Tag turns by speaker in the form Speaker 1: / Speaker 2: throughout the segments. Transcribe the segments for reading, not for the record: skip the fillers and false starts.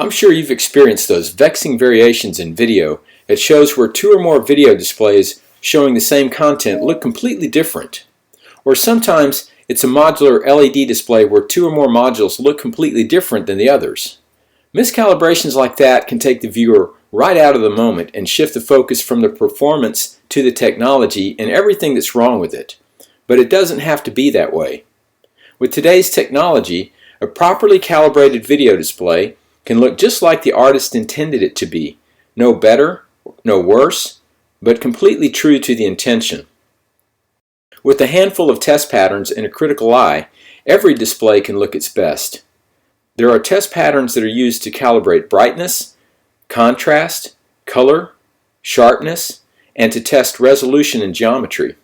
Speaker 1: I'm sure you've experienced those vexing variations in video at shows where two or more video displays showing the same content look completely different. Or sometimes it's a modular LED display where two or more modules look completely different than the others. Miscalibrations like that can take the viewer right out of the moment and shift the focus from the performance to the technology and everything that's wrong with it. But it doesn't have to be that way. With today's technology, a properly calibrated video display can look just like the artist intended it to be. No better, no worse, but completely true to the intention. With a handful of test patterns and a critical eye, every display can look its best. There are test patterns that are used to calibrate brightness, contrast, color, sharpness, and to test resolution and geometry.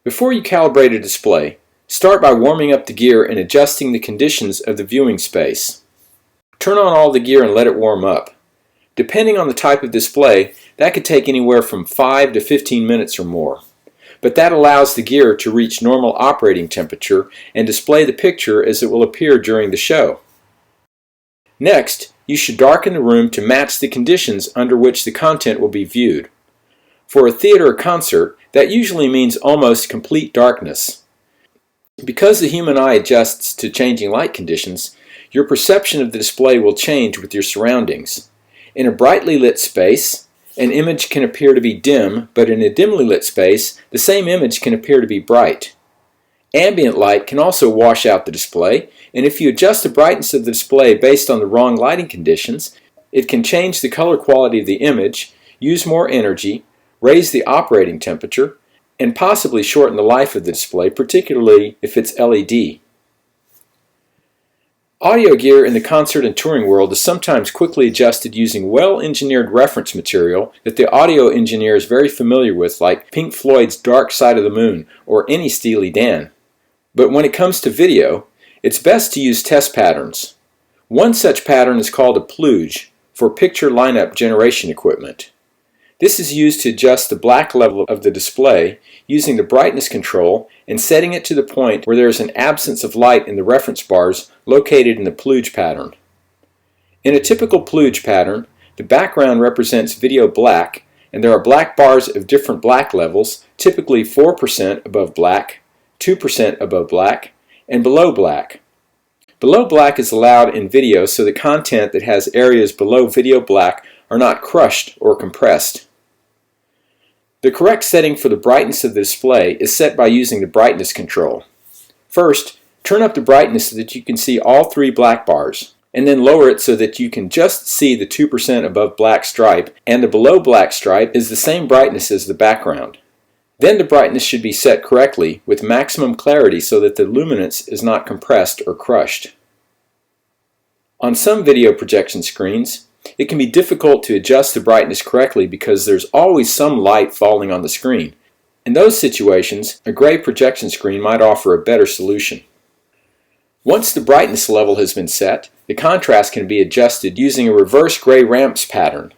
Speaker 1: Before you calibrate a display, start by warming up the gear and adjusting the conditions of the viewing space. Turn on all the gear and let it warm up. Depending on the type of display, that could take anywhere from 5 to 15 minutes or more. But that allows the gear to reach normal operating temperature and display the picture as it will appear during the show. Next, you should darken the room to match the conditions under which the content will be viewed. For a theater or concert, that usually means almost complete darkness. Because the human eye adjusts to changing light conditions, your perception of the display will change with your surroundings. In a brightly lit space, an image can appear to be dim, but in a dimly lit space, the same image can appear to be bright. Ambient light can also wash out the display, and if you adjust the brightness of the display based on the wrong lighting conditions, it can change the color quality of the image, use more energy, raise the operating temperature, and possibly shorten the life of the display, particularly if it's LED. Audio gear in the concert and touring world is sometimes quickly adjusted using well-engineered reference material that the audio engineer is very familiar with, like Pink Floyd's Dark Side of the Moon or any Steely Dan. But when it comes to video, it's best to use test patterns. One such pattern is called a plugge for picture lineup generation equipment. This is used to adjust the black level of the display using the brightness control and setting it to the point where there is an absence of light in the reference bars located in the plugge pattern. In a typical plugge pattern, the background represents video black, and there are black bars of different black levels, typically 4% above black, 2% above black, and below black. Below black is allowed in video so the content that has areas below video black are not crushed or compressed. The correct setting for the brightness of the display is set by using the brightness control. First, turn up the brightness so that you can see all three black bars, and then lower it so that you can just see the 2% above black stripe, and the below black stripe is the same brightness as the background. Then the brightness should be set correctly with maximum clarity so that the luminance is not compressed or crushed. On some video projection screens, it can be difficult to adjust the brightness correctly because there's always some light falling on the screen. In those situations, a gray projection screen might offer a better solution. Once the brightness level has been set, the contrast can be adjusted using a reverse gray ramps pattern.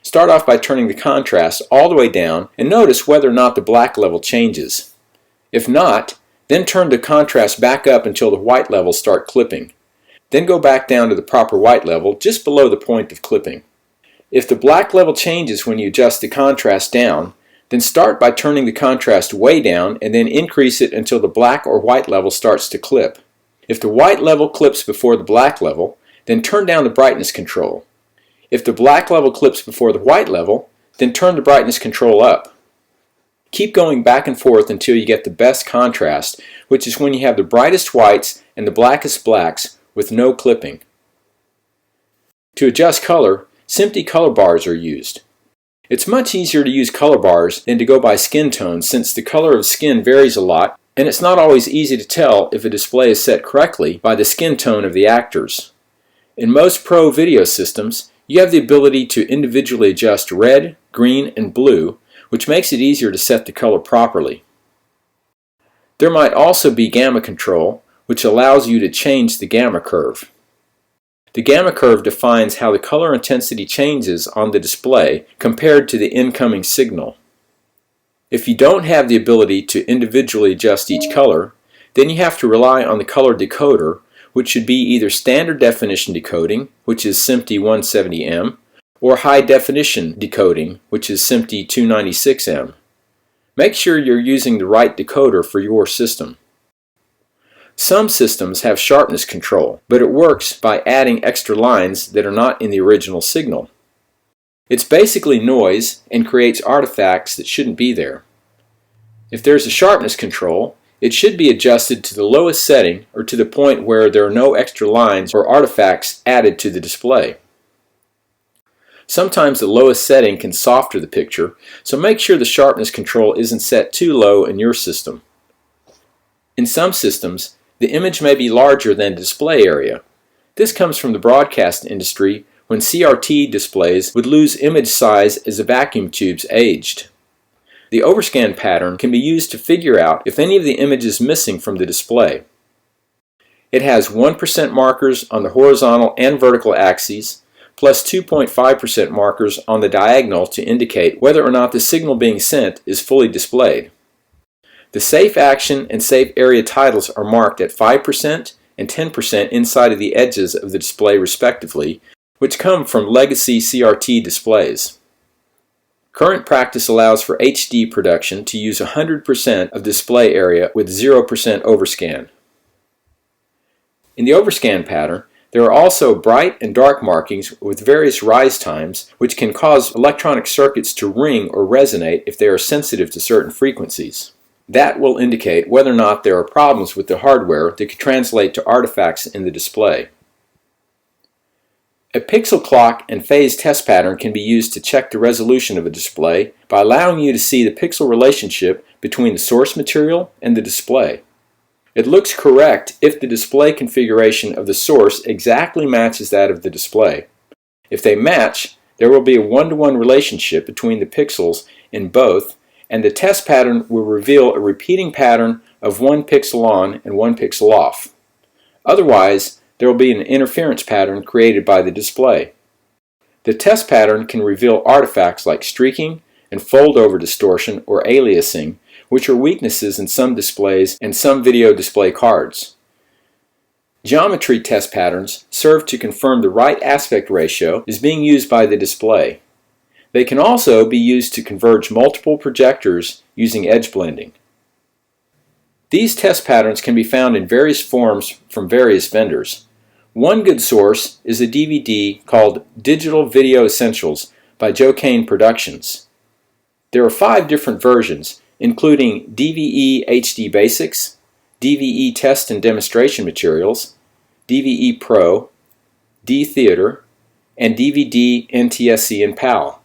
Speaker 1: Start off by turning the contrast all the way down and notice whether or not the black level changes. If not, then turn the contrast back up until the white levels start clipping. Then go back down to the proper white level just below the point of clipping. If the black level changes when you adjust the contrast down, then start by turning the contrast way down and then increase it until the black or white level starts to clip. If the white level clips before the black level, then turn down the brightness control. If the black level clips before the white level, then turn the brightness control up. Keep going back and forth until you get the best contrast, which is when you have the brightest whites and the blackest blacks with no clipping. To adjust color, SMPTE color bars are used. It's much easier to use color bars than to go by skin tone since the color of skin varies a lot, and it's not always easy to tell if a display is set correctly by the skin tone of the actors. In most pro video systems, you have the ability to individually adjust red, green, and blue, which makes it easier to set the color properly. There might also be gamma control, which allows you to change the gamma curve. The gamma curve defines how the color intensity changes on the display compared to the incoming signal. If you don't have the ability to individually adjust each color, then you have to rely on the color decoder, which should be either standard definition decoding, which is SMPTE 170M, or high definition decoding, which is SMPTE 296M. Make sure you're using the right decoder for your system. Some systems have sharpness control, but it works by adding extra lines that are not in the original signal. It's basically noise and creates artifacts that shouldn't be there. If there's a sharpness control, it should be adjusted to the lowest setting or to the point where there are no extra lines or artifacts added to the display. Sometimes the lowest setting can soften the picture, so make sure the sharpness control isn't set too low in your system. In some systems, the image may be larger than the display area. This comes from the broadcast industry when CRT displays would lose image size as the vacuum tubes aged. The overscan pattern can be used to figure out if any of the image is missing from the display. It has 1% markers on the horizontal and vertical axes, plus 2.5% markers on the diagonal to indicate whether or not the signal being sent is fully displayed. The safe action and safe area titles are marked at 5% and 10% inside of the edges of the display respectively, which come from legacy CRT displays. Current practice allows for HD production to use 100% of display area with 0% overscan. In the overscan pattern, there are also bright and dark markings with various rise times, which can cause electronic circuits to ring or resonate if they are sensitive to certain frequencies. That will indicate whether or not there are problems with the hardware that could translate to artifacts in the display. A pixel clock and phase test pattern can be used to check the resolution of a display by allowing you to see the pixel relationship between the source material and the display. It looks correct if the display configuration of the source exactly matches that of the display. If they match, there will be a one-to-one relationship between the pixels in both, and the test pattern will reveal a repeating pattern of one pixel on and one pixel off. Otherwise, there will be an interference pattern created by the display. The test pattern can reveal artifacts like streaking and fold-over distortion or aliasing, which are weaknesses in some displays and some video display cards. Geometry test patterns serve to confirm the right aspect ratio is being used by the display. They can also be used to converge multiple projectors using edge blending. These test patterns can be found in various forms from various vendors. One good source is a DVD called Digital Video Essentials by Joe Kane Productions. There are 5 different versions, including DVE HD Basics, DVE Test and Demonstration Materials, DVE Pro, D-Theater, and DVD NTSC and PAL.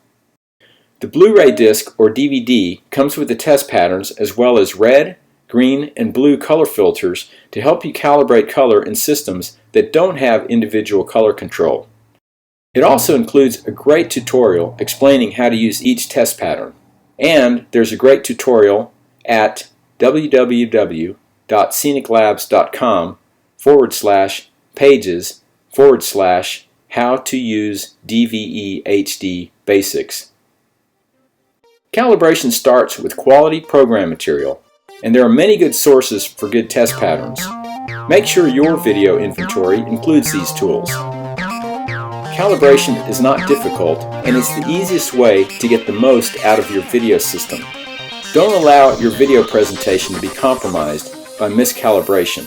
Speaker 1: The Blu-ray disc or DVD comes with the test patterns as well as red, green, and blue color filters to help you calibrate color in systems that don't have individual color control. It also includes a great tutorial explaining how to use each test pattern. And there's a great tutorial at www.sceniclabs.com/pages/how to use DVE HD Basics. Calibration starts with quality program material, and there are many good sources for good test patterns. Make sure your video inventory includes these tools. Calibration is not difficult, and it's the easiest way to get the most out of your video system. Don't allow your video presentation to be compromised by miscalibration.